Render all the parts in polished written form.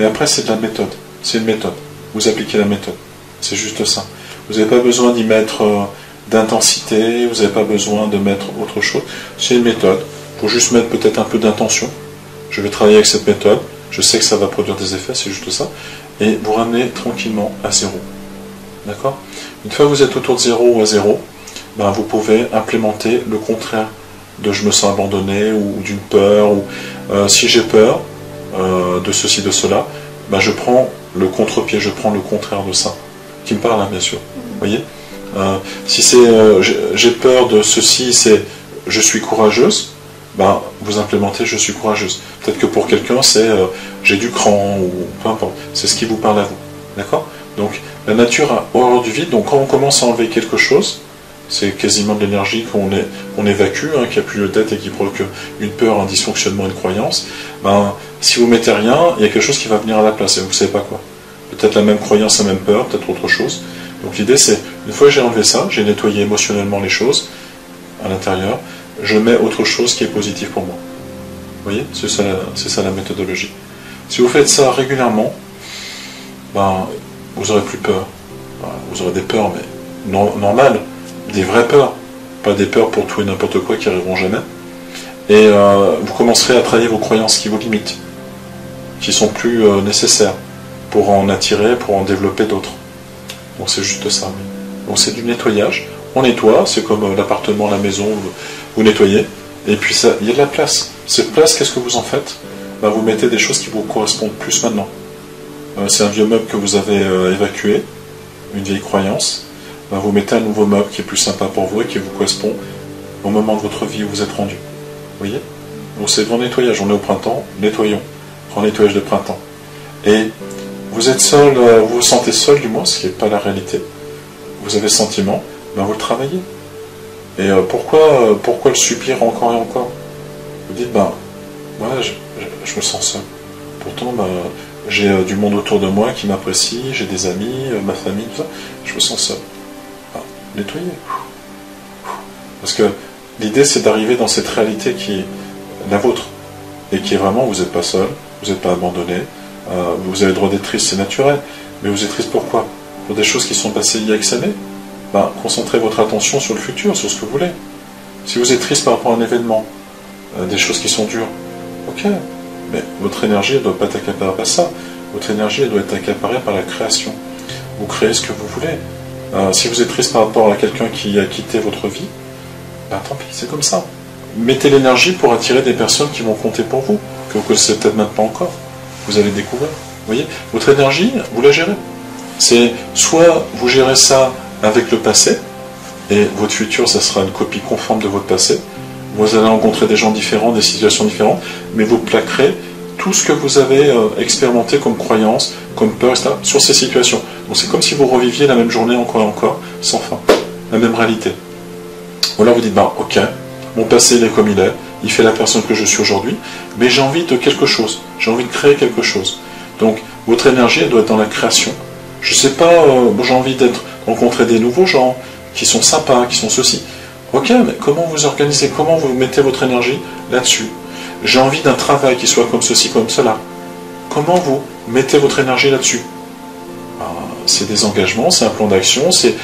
Mais après, c'est de la méthode. C'est une méthode. Vous appliquez la méthode. C'est juste ça. Vous n'avez pas besoin d'y mettre d'intensité, vous n'avez pas besoin de mettre autre chose. C'est une méthode. Il faut juste mettre peut-être un peu d'intention. Je vais travailler avec cette méthode. Je sais que ça va produire des effets, c'est juste ça. Et vous ramenez tranquillement à zéro. D'accord? Une fois que vous êtes autour de 0 ou à 0, ben vous pouvez implémenter le contraire de je me sens abandonné ou d'une peur. Ou si j'ai peur de ceci, de cela, ben je prends le contre-pied, je prends le contraire de ça. Qui me parle, hein, bien sûr. Vous voyez, si c'est j'ai peur de ceci, c'est je suis courageuse, ben, vous implémentez je suis courageuse. Peut-être que pour quelqu'un, c'est j'ai du cran, ou peu importe. C'est ce qui vous parle à vous. D'accord? Donc, la nature a horreur du vide. Donc, quand on commence à enlever quelque chose, c'est quasiment de l'énergie qu'on évacue, hein, qui n'a plus lieu d'être et qui provoque une peur, un dysfonctionnement, une croyance. Ben, si vous mettez rien, il y a quelque chose qui va venir à la place et vous ne savez pas quoi. Peut-être la même croyance, la même peur, peut-être autre chose. Donc l'idée c'est, une fois que j'ai enlevé ça, j'ai nettoyé émotionnellement les choses à l'intérieur, je mets autre chose qui est positif pour moi. Vous voyez, c'est ça la méthodologie. Si vous faites ça régulièrement, ben, vous n'aurez plus peur. Vous aurez des peurs, mais normales, des vraies peurs. Pas des peurs pour tout et n'importe quoi qui n'arriveront jamais. Et vous commencerez à travailler vos croyances qui vous limitent, qui sont plus nécessaires, pour en attirer, pour en développer d'autres. Donc c'est juste ça. Donc c'est du nettoyage. On nettoie, c'est comme l'appartement, la maison, vous nettoyez, et puis ça, il y a de la place. Cette place, qu'est-ce que vous en faites? Ben, vous mettez des choses qui vous correspondent plus maintenant. C'est un vieux meuble que vous avez évacué, une vieille croyance. Ben, vous mettez un nouveau meuble qui est plus sympa pour vous et qui vous correspond au moment de votre vie où vous êtes rendu. Vous voyez? Donc c'est grand nettoyage. On est au printemps, nettoyons. Grand nettoyage de printemps. Et vous êtes seul, vous vous sentez seul du moins, ce qui n'est pas la réalité. Vous avez ce sentiment, ben vous le travaillez. Et pourquoi le subir encore et encore? Vous dites, ben, ouais, je me sens seul. Pourtant, ben, j'ai du monde autour de moi qui m'apprécie, j'ai des amis, ma famille, tout ça. Je me sens seul. Ben, nettoyez. Parce que l'idée, c'est d'arriver dans cette réalité qui est la vôtre. Et qui est vraiment, vous n'êtes pas seul, vous n'êtes pas abandonné. Vous avez le droit d'être triste, c'est naturel. Mais vous êtes triste pourquoi? Pour des choses qui sont passées il y a X années? Ben, concentrez votre attention sur le futur, sur ce que vous voulez. Si vous êtes triste par rapport à un événement, des choses qui sont dures, ok, mais votre énergie ne doit pas être accaparée par ça. Votre énergie elle doit être accaparée par la création. Vous créez ce que vous voulez. Si vous êtes triste par rapport à quelqu'un qui a quitté votre vie, ben, tant pis, c'est comme ça. Mettez l'énergie pour attirer des personnes qui vont compter pour vous, que vous ne connaissez peut-être même pas encore. Vous allez découvrir. Vous voyez, votre énergie, vous la gérez. C'est soit vous gérez ça avec le passé, et votre futur, ça sera une copie conforme de votre passé. Vous allez rencontrer des gens différents, des situations différentes, mais vous plaquerez tout ce que vous avez expérimenté comme croyance, comme peur, etc., sur ces situations. Donc c'est comme si vous reviviez la même journée encore et encore, sans fin, la même réalité. Ou alors vous dites, ben, ok, mon passé il est comme il fait la personne que je suis aujourd'hui, mais j'ai envie de quelque chose, j'ai envie de créer quelque chose. Donc votre énergie elle doit être dans la création. Je ne sais pas, j'ai envie rencontrer des nouveaux gens qui sont sympas, qui sont ceci. Ok, mais comment vous organisez, comment vous mettez votre énergie là-dessus? J'ai envie d'un travail qui soit comme ceci, comme cela. Comment vous mettez votre énergie là-dessus? C'est des engagements, c'est un plan d'action, c'est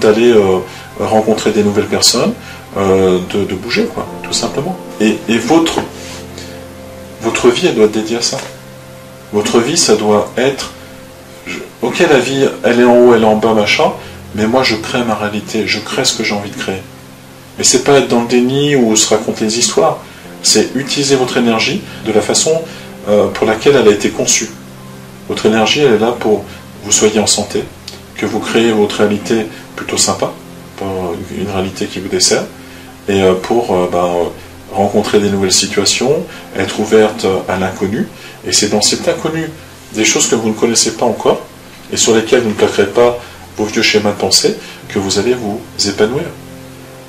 d'aller rencontrer des nouvelles personnes, de bouger, quoi, tout simplement. Et votre vie, elle doit être dédiée à ça. Votre vie, ça doit être... Ok, la vie, elle est en haut, elle est en bas, machin, mais moi, je crée ma réalité, je crée ce que j'ai envie de créer. Mais c'est pas être dans le déni ou se raconter des histoires, c'est utiliser votre énergie de la façon pour laquelle elle a été conçue. Votre énergie, elle est là pour que vous soyez en santé, que vous créez votre réalité plutôt sympa, pour une réalité qui vous dessert, et pour rencontrer des nouvelles situations, être ouverte à l'inconnu, et c'est dans cet inconnu, des choses que vous ne connaissez pas encore, et sur lesquelles vous ne plaquerez pas vos vieux schémas de pensée, que vous allez vous épanouir.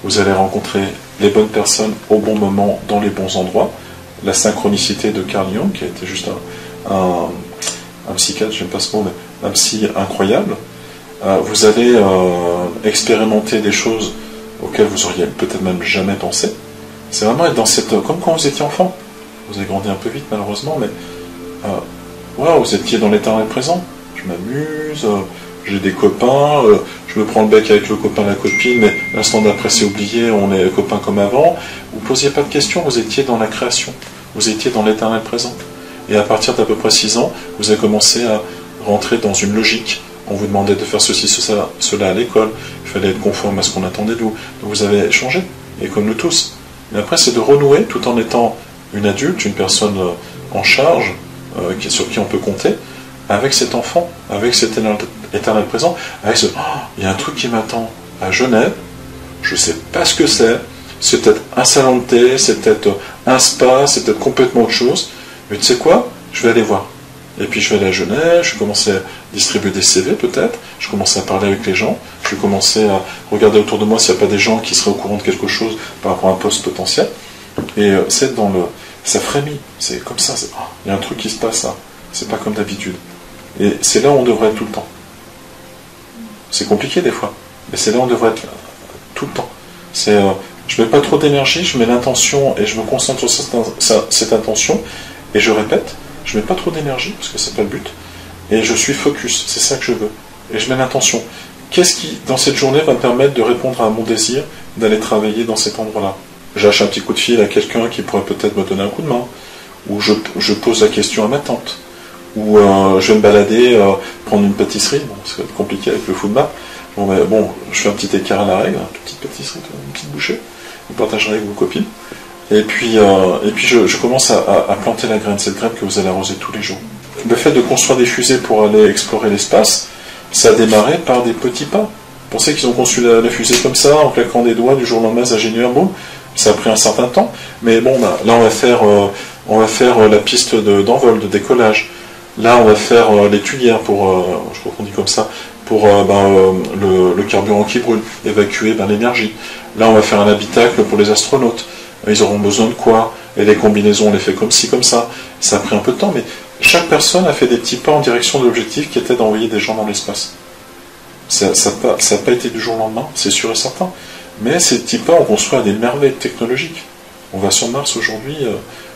Vous allez rencontrer les bonnes personnes au bon moment, dans les bons endroits. La synchronicité de Carl Jung, qui a été juste un psychiatre, j'aime pas ce mot, mais un psy incroyable. Vous allez expérimenter des choses auxquelles vous auriez peut-être même jamais pensé. C'est vraiment être dans cette... Comme quand vous étiez enfant. Vous avez grandi un peu vite malheureusement, mais Waouh, vous étiez dans l'éternel présent. Je m'amuse, j'ai des copains, je me prends le bec avec le copain, la copine, mais l'instant d'après c'est oublié, on est copains comme avant. Vous ne posiez pas de questions, vous étiez dans la création, vous étiez dans l'éternel présent. Et à partir d'à peu près 6 ans, vous avez commencé à rentrer dans une logique. On vous demandait de faire ceci, cela à l'école, il fallait être conforme à ce qu'on attendait de vous. Donc vous avez changé, et comme nous tous. Mais après c'est de renouer tout en étant une adulte, une personne en charge, sur qui on peut compter, avec cet enfant, avec cet éternel présent, avec ce il y a un truc qui m'attend à Genève, je ne sais pas ce que c'est peut-être un salon de thé, c'est peut-être un spa, c'est peut-être complètement autre chose, mais tu sais quoi, je vais aller voir. Et puis je vais aller à Genève, je vais commencer à distribuer des CV peut-être, je vais commencer à parler avec les gens, je vais commencer à regarder autour de moi s'il n'y a pas des gens qui seraient au courant de quelque chose par rapport à un poste potentiel, et c'est dans le... ça frémit, c'est comme ça, il y a un truc qui se passe là, c'est pas comme d'habitude. Et c'est là où on devrait être tout le temps. C'est compliqué des fois, mais c'est là où on devrait être tout le temps. Je ne mets pas trop d'énergie, je mets l'intention et je me concentre sur cette intention, et je répète, je ne mets pas trop d'énergie, parce que c'est pas le but, et je suis focus, c'est ça que je veux. Et je mets l'intention. Qu'est-ce qui, dans cette journée, va me permettre de répondre à mon désir d'aller travailler dans cet endroit-là? J'lâche un petit coup de fil à quelqu'un qui pourrait peut-être me donner un coup de main, ou je pose la question à ma tante, ou je vais me balader, prendre une pâtisserie, bon, c'est compliqué avec le food map, bon, je fais un petit écart à la règle, une petite pâtisserie, une petite bouchée, vous partagerez avec vos copines, et puis je commence à planter la graine, cette graine que vous allez arroser tous les jours. Le fait de construire des fusées pour aller explorer l'espace, ça a démarré par des petits pas. Vous pensez qu'ils ont conçu la fusée comme ça, en claquant des doigts, du jour au lendemain, les ingénieurs, boum, ça a pris un certain temps, mais bon, là on va faire la piste d'envol, de décollage. Là, on va faire les tuyères pour, je crois qu'on dit comme ça, pour le carburant qui brûle, évacuer l'énergie. Là, on va faire un habitacle pour les astronautes. Ils auront besoin de quoi? Et les combinaisons, on les fait comme ci, comme ça. Ça a pris un peu de temps, mais chaque personne a fait des petits pas en direction de l'objectif qui était d'envoyer des gens dans l'espace. Ça n'a pas été du jour au lendemain, c'est sûr et certain. Mais ces petits pas ont construit des merveilles technologiques. On va sur Mars aujourd'hui,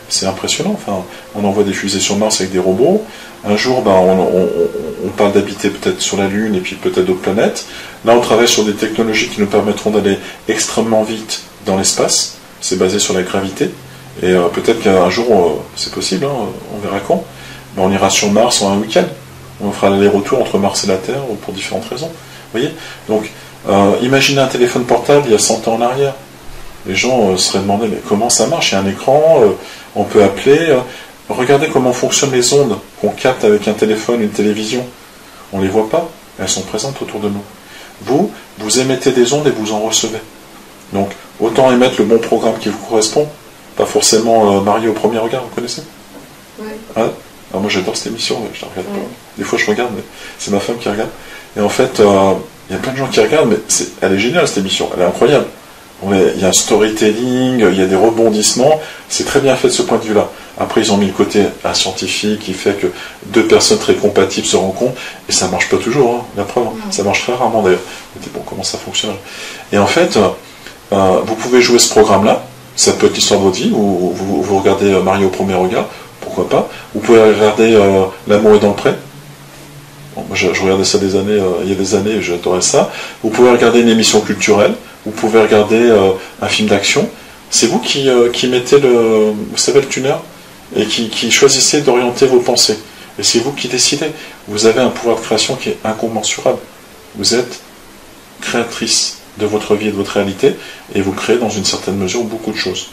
c'est impressionnant. Enfin, on envoie des fusées sur Mars avec des robots. Un jour, on parle d'habiter peut-être sur la Lune et puis peut-être d'autres planètes. Là, on travaille sur des technologies qui nous permettront d'aller extrêmement vite dans l'espace. C'est basé sur la gravité. Et peut-être qu'un jour, c'est possible, hein, on verra quand, mais on ira sur Mars en un week-end. On fera l'aller-retour entre Mars et la Terre pour différentes raisons. Vous voyez? Donc, imaginez un téléphone portable il y a 100 ans en arrière. Les gens seraient demandés, mais comment ça marche? Il y a un écran, on peut appeler. Regardez comment fonctionnent les ondes qu'on capte avec un téléphone, une télévision. On ne les voit pas, elles sont présentes autour de nous. Vous émettez des ondes et vous en recevez. Donc, autant émettre le bon programme qui vous correspond. Pas forcément Mario au premier regard, vous connaissez? Oui. Hein? Alors moi j'adore cette émission, je la regarde pas. Des fois je regarde, mais c'est ma femme qui regarde. Et en fait, il y a plein de gens qui regardent, mais elle est géniale cette émission, elle est incroyable. Il y a un storytelling, il y a des rebondissements, c'est très bien fait de ce point de vue-là. Après, ils ont mis le côté scientifique qui fait que deux personnes très compatibles se rencontrent, et ça marche pas toujours, hein, la preuve. Ça marche très rarement d'ailleurs. On dit, bon, comment ça fonctionne? Et en fait, vous pouvez jouer ce programme-là, ça peut être l'histoire de votre vie, ou vous regardez Mario au premier regard, pourquoi pas. Vous pouvez regarder L'amour est dans le pré. Bon, moi, je regardais ça il y a des années, j'adorais ça. Vous pouvez regarder une émission culturelle, vous pouvez regarder un film d'action. C'est vous qui mettez vous savez, le tuner, et qui choisissez d'orienter vos pensées. Et c'est vous qui décidez. Vous avez un pouvoir de création qui est incommensurable. Vous êtes créatrice de votre vie et de votre réalité, et vous créez dans une certaine mesure beaucoup de choses.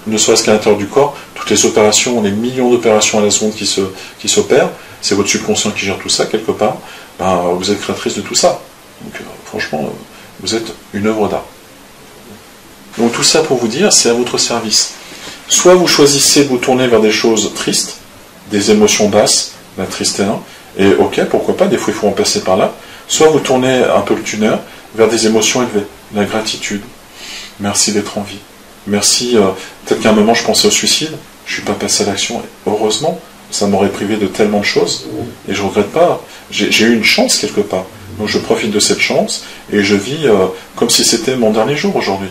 Ne serait-ce qu'à l'intérieur du corps, toutes les opérations, les millions d'opérations à la seconde qui s'opèrent, c'est votre subconscient qui gère tout ça quelque part, vous êtes créatrice de tout ça. Donc franchement, vous êtes une œuvre d'art. Donc tout ça pour vous dire, c'est à votre service. Soit vous choisissez de vous tourner vers des choses tristes, des émotions basses, la tristesse, et ok, pourquoi pas, des fois il faut en passer par là. Soit vous tournez un peu le tuner vers des émotions élevées, la gratitude. Merci d'être en vie. Merci, peut-être qu'à un moment je pensais au suicide, je ne suis pas passé à l'action, heureusement, ça m'aurait privé de tellement de choses, et je ne regrette pas, j'ai eu une chance quelque part, donc je profite de cette chance, et je vis comme si c'était mon dernier jour aujourd'hui.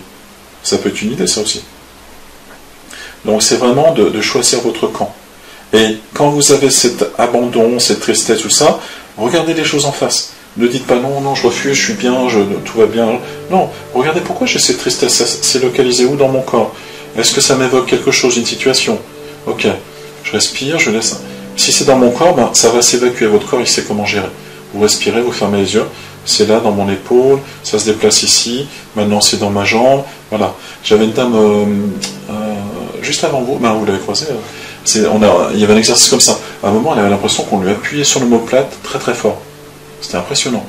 Ça peut être une idée ça aussi. Donc c'est vraiment de choisir votre camp. Et quand vous avez cet abandon, cette tristesse, tout ça, regardez les choses en face. Ne dites pas non, non, je refuse, je suis bien, tout va bien. Non, regardez pourquoi j'ai cette tristesse, c'est localisé où dans mon corps? Est-ce que ça m'évoque quelque chose, une situation? Ok, je respire, je laisse. Si c'est dans mon corps, ben, ça va s'évacuer. Votre corps, il sait comment gérer. Vous respirez, vous fermez les yeux. C'est là, dans mon épaule, ça se déplace ici. Maintenant, c'est dans ma jambe. Voilà. J'avais une dame juste avant vous, ben, vous l'avez croisée. Il y avait un exercice comme ça. À un moment, elle avait l'impression qu'on lui appuyait sur l'omoplate très très fort. C'était impressionnant.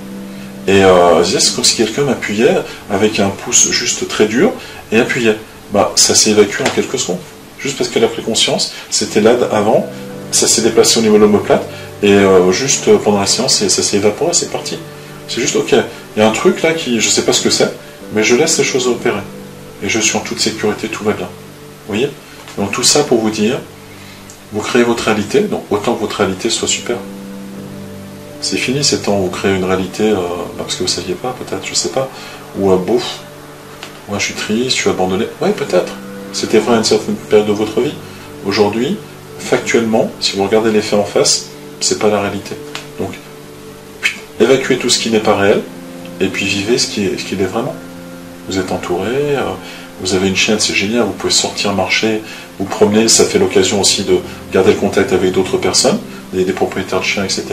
Et c'est comme si quelqu'un m'appuyait avec un pouce juste très dur et appuyait. Bah, ça s'est évacué en quelques secondes. Juste parce qu'elle a pris conscience, c'était là avant, ça s'est déplacé au niveau de l'omoplate, et juste pendant la séance, ça s'est évaporé, c'est parti. C'est juste, ok, il y a un truc là qui, je sais pas ce que c'est, mais je laisse les choses opérer. Et je suis en toute sécurité, tout va bien. Vous voyez? Donc tout ça pour vous dire, vous créez votre réalité, donc autant que votre réalité soit super. C'est fini ces temps où vous créez une réalité, parce que vous ne saviez pas, peut-être, je ne sais pas, ou bouf, moi je suis triste, je suis abandonné. Oui, peut-être. C'était vrai à une certaine période de votre vie. Aujourd'hui, factuellement, si vous regardez les faits en face, c'est pas la réalité. Donc, évacuez tout ce qui n'est pas réel, et puis vivez ce qu'il est vraiment. Vous êtes entouré, vous avez une chienne, c'est génial, vous pouvez sortir, marcher, vous promener, ça fait l'occasion aussi de garder le contact avec d'autres personnes, des propriétaires de chiens, etc.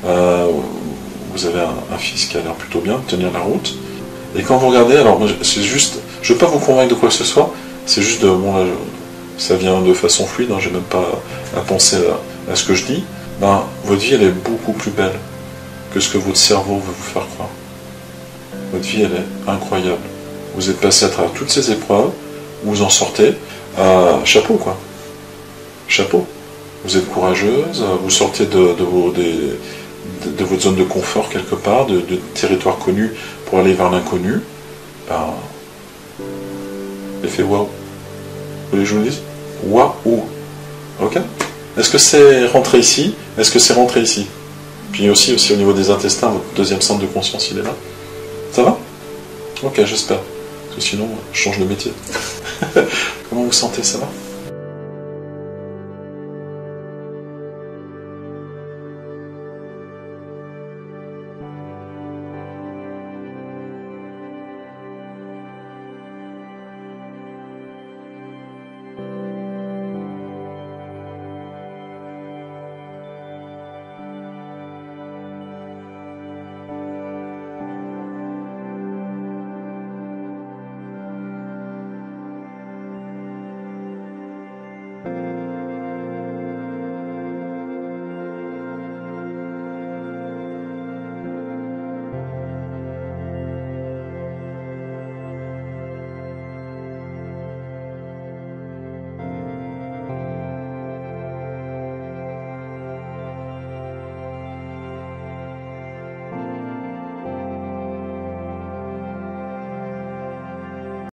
Vous avez un fils qui a l'air plutôt bien de tenir la route. Et quand vous regardez, alors c'est juste, je ne veux pas vous convaincre de quoi que ce soit, c'est juste de, bon là, ça vient de façon fluide, hein, j'ai même pas à penser à ce que je dis. Ben, votre vie elle est beaucoup plus belle que ce que votre cerveau veut vous faire croire. Votre vie elle est incroyable. Vous êtes passé à travers toutes ces épreuves, vous en sortez, chapeau quoi. Chapeau. Vous êtes courageuse, vous sortez de votre zone de confort quelque part, de territoire connu pour aller vers l'inconnu. Ben, l'effet waouh. Vous voulez que je vous le dise? Waouh. Ok? Est-ce que c'est rentré ici? Est-ce que c'est rentré ici? Puis aussi au niveau des intestins, votre deuxième centre de conscience, il est là. Ça va? Ok, j'espère. Parce que sinon, je change de métier. Comment vous sentez? Ça va?